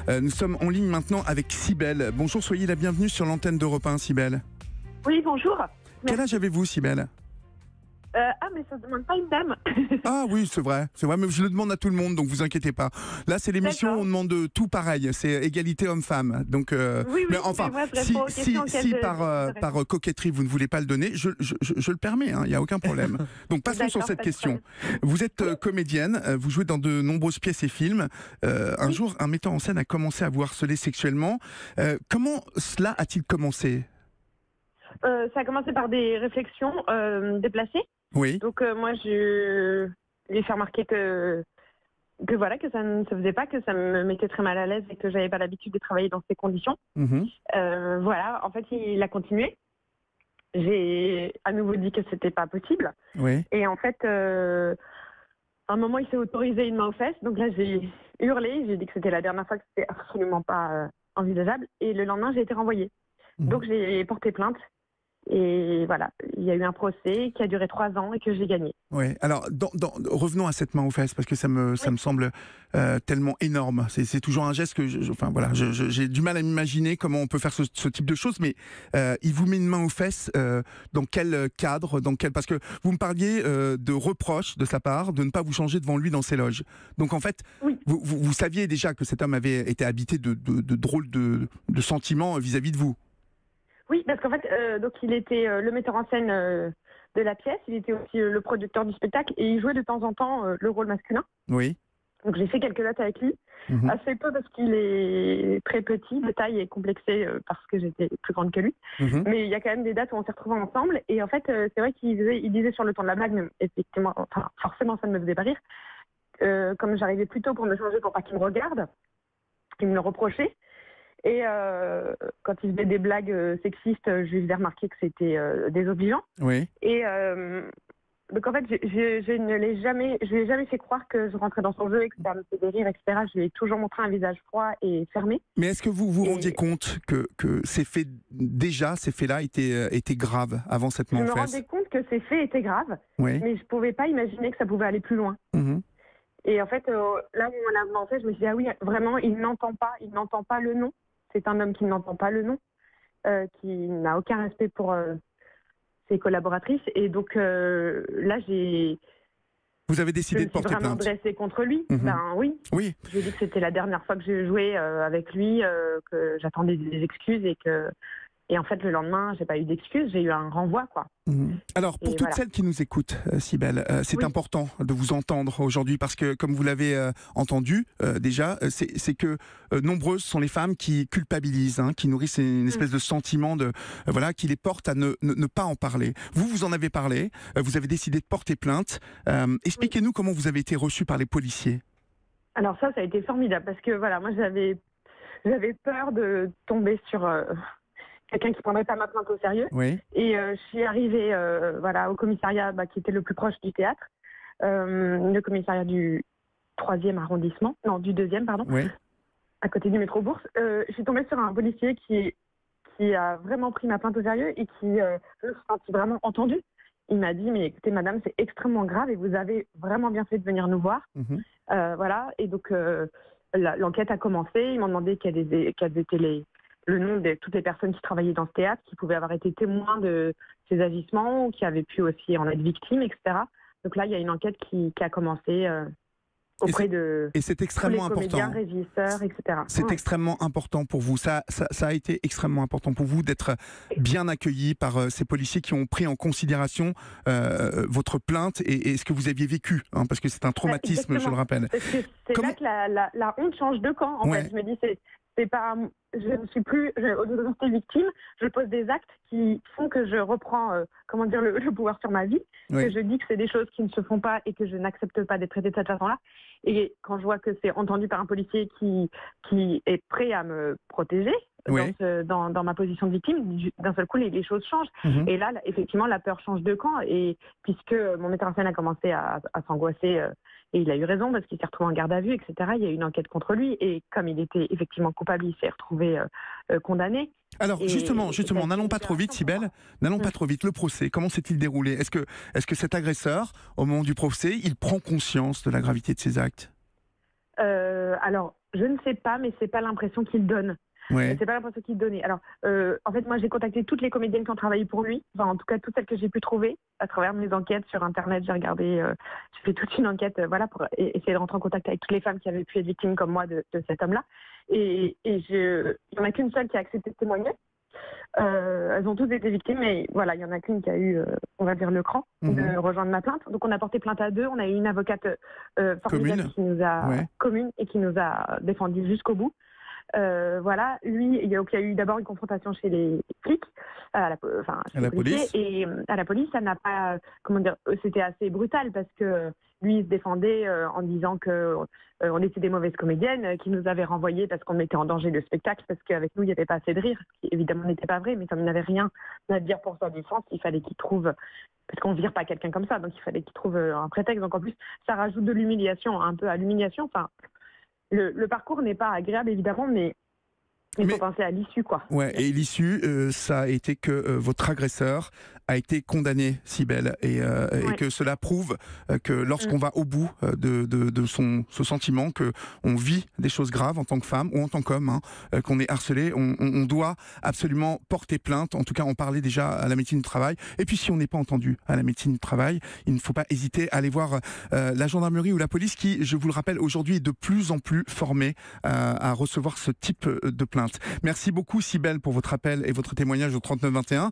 Nous sommes en ligne maintenant avec Cybèle. Bonjour, soyez la bienvenue sur l'antenne d'Europe 1, Cybèle. Oui, bonjour. Quel âge avez-vous, Cybèle? Mais ça ne demande pas une dame. Ah oui, c'est vrai, mais je le demande à tout le monde, donc vous inquiétez pas. Là, c'est l'émission où on demande tout pareil, c'est égalité homme-femme. Donc, Oui, mais enfin, moi, je si, réponds aux si, questions si par coquetterie, vous ne voulez pas le donner, je le permets, il n'y a aucun problème. Donc, passons sur cette question. Vous êtes comédienne, vous jouez dans de nombreuses pièces et films. Un jour, un metteur en scène a commencé à vous harceler sexuellement. Comment cela a-t-il commencé? Ça a commencé par des réflexions déplacées. Oui. Donc moi, je lui ai fait remarquer que voilà, que ça ne se faisait pas, que ça me mettait très mal à l'aise et que j'avais pas l'habitude de travailler dans ces conditions. Voilà, en fait, il a continué. J'ai à nouveau dit que c'était pas possible. Oui. Et en fait, à un moment, il s'est autorisé une main aux fesses. Donc là, j'ai hurlé. J'ai dit que c'était la dernière fois, que c'était absolument pas envisageable. Et le lendemain, j'ai été renvoyée. Donc j'ai porté plainte. Et voilà, il y a eu un procès qui a duré 3 ans et que j'ai gagné. Oui, alors revenons à cette main aux fesses, parce que ça me semble tellement énorme. C'est toujours un geste que j'ai du mal à m'imaginer comment on peut faire ce type de choses, mais il vous met une main aux fesses dans quel cadre, parce que vous me parliez de reproches de sa part de ne pas vous changer devant lui dans ses loges. Donc en fait, oui. vous saviez déjà que cet homme avait été habité de drôles de sentiments vis-à-vis de vous. Oui, parce qu'en fait, donc il était le metteur en scène de la pièce, il était aussi le producteur du spectacle et il jouait de temps en temps le rôle masculin. Oui. Donc j'ai fait quelques dates avec lui, assez peu parce qu'il est très petit de taille et complexé parce que j'étais plus grande que lui. Mais il y a quand même des dates où on s'est retrouvés ensemble et en fait c'est vrai qu'il disait sur le ton de la blague, mais effectivement, enfin forcément ça ne me faisait pas rire. Comme j'arrivais plus tôt pour me changer pour pas qu'il me regarde, il me le reprochait. Et quand il faisait des blagues sexistes, je lui faisais remarquer que c'était désobligeant. Oui. Et donc en fait, je ne l'ai jamais, je lui ai jamais fait croire que je rentrais dans son jeu et que ça me faisait rire, etc. Je lui ai toujours montré un visage froid et fermé. Mais est-ce que vous vous rendiez compte que ces faits-là étaient graves avant cette main aux fesses? Je me rendais compte que ces faits étaient graves, oui. Mais je ne pouvais pas imaginer que ça pouvait aller plus loin. Et en fait, là où on a avancé, je me suis dit, ah oui, vraiment, il n'entend pas le nom. C'est un homme qui n'entend pas le nom, qui n'a aucun respect pour ses collaboratrices. Et donc là, vous avez décidé de porter plainte. Je me suis vraiment dressée contre lui. Ben oui. Oui. J'ai dit que c'était la dernière fois que je jouais avec lui, que j'attendais des excuses et en fait, le lendemain, j'ai pas eu d'excuses, j'ai eu un renvoi, quoi. Alors, pour toutes celles qui nous écoutent, Cybèle, c'est important de vous entendre aujourd'hui parce que, comme vous l'avez entendu déjà, c'est que nombreuses sont les femmes qui culpabilisent, qui nourrissent une espèce de sentiment qui les porte à ne pas en parler. Vous en avez parlé, vous avez décidé de porter plainte. Expliquez-nous comment vous avez été reçue par les policiers. Alors ça a été formidable parce que voilà, moi j'avais peur de tomber sur quelqu'un qui prendrait pas ma plainte au sérieux. Oui. Et je suis arrivée au commissariat qui était le plus proche du théâtre, le commissariat du 3e arrondissement, non du 2e pardon, à côté du métro Bourse. Je suis tombée sur un policier qui a vraiment pris ma plainte au sérieux et qui je me suis sentie vraiment entendue. Il m'a dit, mais écoutez madame, c'est extrêmement grave et vous avez vraiment bien fait de venir nous voir. Voilà, et donc l'enquête a commencé. Ils m'ont demandé quels étaient le nom de toutes les personnes qui travaillaient dans ce théâtre, qui pouvaient avoir été témoins de ces agissements ou qui avaient pu aussi en être victimes, etc. Donc là, il y a une enquête qui a commencé auprès de c'est extrêmement tous les comédiens, important. régisseurs, etc. C'est extrêmement important pour vous. Ça a été extrêmement important pour vous d'être bien accueilli par ces policiers qui ont pris en considération votre plainte et ce que vous aviez vécu, parce que c'est un traumatisme, exactement. je le rappelle. C'est là que la honte change de camp. En fait, je me dis, c'est pas, je ne suis plus, au lieu de rester victime, je pose des actes qui font que je reprends, le pouvoir sur ma vie, que je dis que c'est des choses qui ne se font pas et que je n'accepte pas d'être traitée de cette façon-là. Et quand je vois que c'est entendu par un policier qui est prêt à me protéger dans ma position de victime, d'un seul coup, les choses changent. Et là, effectivement, la peur change de camp. Et puisque mon metteur en scène a commencé à s'angoisser, et il a eu raison parce qu'il s'est retrouvé en garde à vue, etc. Il y a eu une enquête contre lui. Et comme il était effectivement coupable, il s'est retrouvé condamné. Alors justement, n'allons pas trop vite, Cybèle. N'allons pas trop vite. Le procès, comment s'est-il déroulé? Est-ce que cet agresseur, au moment du procès, il prend conscience de la gravité de ses actes? Alors, je ne sais pas, mais c'est pas l'impression qu'il donne. Ouais. C'est pas l'impression qu'il donnait. Alors, en fait, moi, j'ai contacté toutes les comédiennes qui ont travaillé pour lui. Enfin, en tout cas, toutes celles que j'ai pu trouver à travers mes enquêtes sur Internet. J'ai regardé, j'ai fait toute une enquête, voilà, pour essayer de rentrer en contact avec toutes les femmes qui avaient pu être victimes comme moi de cet homme-là. Et il y en a qu'une seule qui a accepté de témoigner. Elles ont toutes été victimes, mais voilà, il y en a qu'une qui a eu, on va dire, le cran de rejoindre ma plainte. Donc, on a porté plainte à 2. On a eu une avocate formidable qui nous a commune et qui nous a défendu jusqu'au bout. Voilà, lui, il y a eu d'abord une confrontation chez les flics, à la police. Et à la police, ça n'a pas, comment dire, c'était assez brutal parce que lui, il se défendait en disant que on était des mauvaises comédiennes, qu'il nous avait renvoyés parce qu'on mettait en danger le spectacle, parce qu'avec nous, il n'y avait pas assez de rire, ce qui évidemment n'était pas vrai, mais comme il n'avait rien à dire pour sa défense, il fallait qu'il trouve, parce qu'on ne vire pas quelqu'un comme ça, donc il fallait qu'il trouve un prétexte. Donc en plus, ça rajoute de l'humiliation, un peu à l'humiliation. Enfin, le parcours n'est pas agréable, évidemment, mais il faut penser à l'issue, quoi. Ouais, et l'issue, ça a été que votre agresseur a été condamné, Cybèle, et que cela prouve que lorsqu'on va au bout de ce sentiment, que on vit des choses graves en tant que femme ou en tant qu'homme, qu'on est harcelé, on doit absolument porter plainte, en tout cas en parler déjà à la médecine du travail. Et puis si on n'est pas entendu à la médecine du travail, il ne faut pas hésiter à aller voir la gendarmerie ou la police qui, je vous le rappelle, aujourd'hui est de plus en plus formée à recevoir ce type de plainte. Merci beaucoup, Cybèle, pour votre appel et votre témoignage au 39 21.